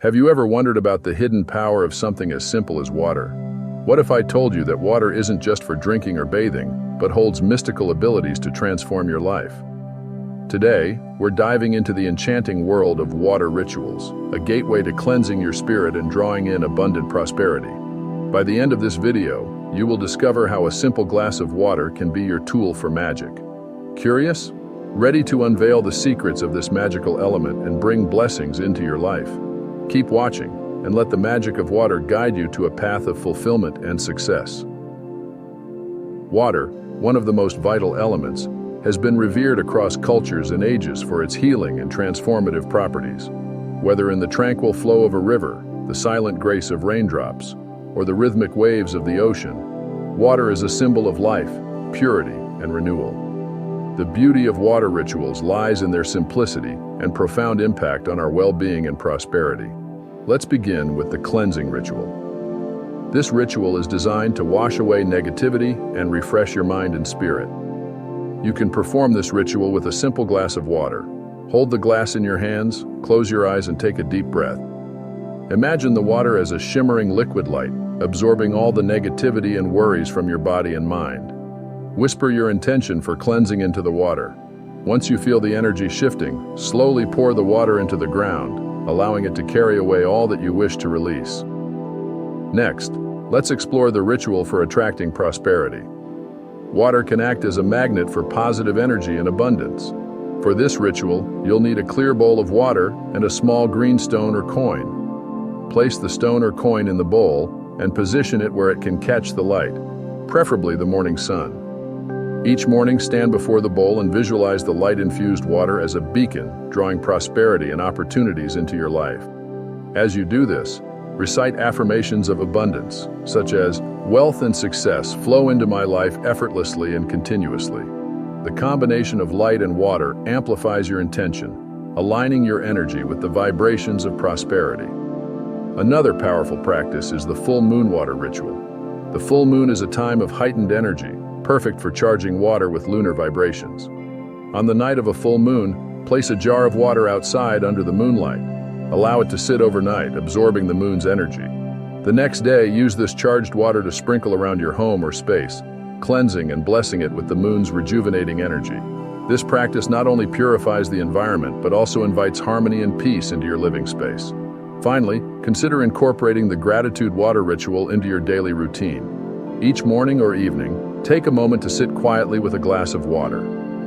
Have you ever wondered about the hidden power of something as simple as water? What if I told you that water isn't just for drinking or bathing, but holds mystical abilities to transform your life? Today, we're diving into the enchanting world of water rituals, a gateway to cleansing your spirit and drawing in abundant prosperity. By the end of this video, you will discover how a simple glass of water can be your tool for magic. Curious? Ready to unveil the secrets of this magical element and bring blessings into your life? Keep watching, and let the magic of water guide you to a path of fulfillment and success. Water, one of the most vital elements, has been revered across cultures and ages for its healing and transformative properties. Whether in the tranquil flow of a river, the silent grace of raindrops, or the rhythmic waves of the ocean, water is a symbol of life, purity, and renewal. The beauty of water rituals lies in their simplicity and profound impact on our well-being and prosperity. Let's begin with the cleansing ritual. This ritual is designed to wash away negativity and refresh your mind and spirit. You can perform this ritual with a simple glass of water. Hold the glass in your hands, close your eyes, and take a deep breath. Imagine the water as a shimmering liquid light, absorbing all the negativity and worries from your body and mind. Whisper your intention for cleansing into the water. Once you feel the energy shifting, slowly pour the water into the ground, allowing it to carry away all that you wish to release. Next, let's explore the ritual for attracting prosperity. Water can act as a magnet for positive energy and abundance. For this ritual, you'll need a clear bowl of water and a small green stone or coin. Place the stone or coin in the bowl and position it where it can catch the light, preferably the morning sun. Each morning, stand before the bowl and visualize the light-infused water as a beacon, drawing prosperity and opportunities into your life. As you do this, recite affirmations of abundance, such as, "Wealth and success flow into my life effortlessly and continuously." The combination of light and water amplifies your intention, aligning your energy with the vibrations of prosperity. Another powerful practice is the full moon water ritual. The full moon is a time of heightened energy, perfect for charging water with lunar vibrations. On the night of a full moon, place a jar of water outside under the moonlight. Allow it to sit overnight, absorbing the moon's energy. The next day, use this charged water to sprinkle around your home or space, cleansing and blessing it with the moon's rejuvenating energy. This practice not only purifies the environment, but also invites harmony and peace into your living space. Finally, consider incorporating the gratitude water ritual into your daily routine. Each morning or evening, take a moment to sit quietly with a glass of water.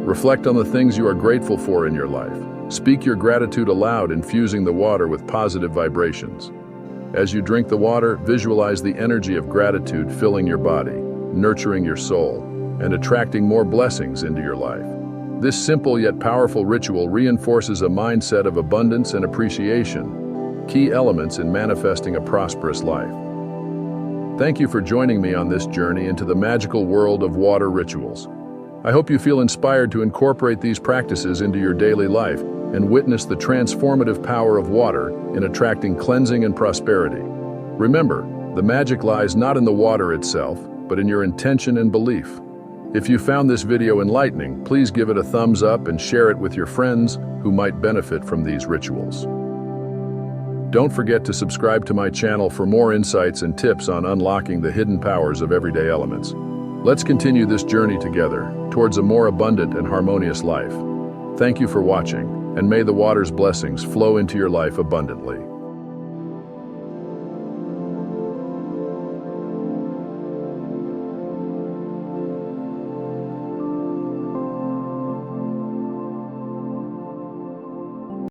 Reflect on the things you are grateful for in your life. Speak your gratitude aloud, infusing the water with positive vibrations. As you drink the water, visualize the energy of gratitude filling your body, nurturing your soul, and attracting more blessings into your life. This simple yet powerful ritual reinforces a mindset of abundance and appreciation, key elements in manifesting a prosperous life. Thank you for joining me on this journey into the magical world of water rituals. I hope you feel inspired to incorporate these practices into your daily life and witness the transformative power of water in attracting cleansing and prosperity. Remember, the magic lies not in the water itself, but in your intention and belief. If you found this video enlightening, please give it a thumbs up and share it with your friends who might benefit from these rituals. Don't forget to subscribe to my channel for more insights and tips on unlocking the hidden powers of everyday elements. Let's continue this journey together towards a more abundant and harmonious life. Thank you for watching, and may the water's blessings flow into your life abundantly.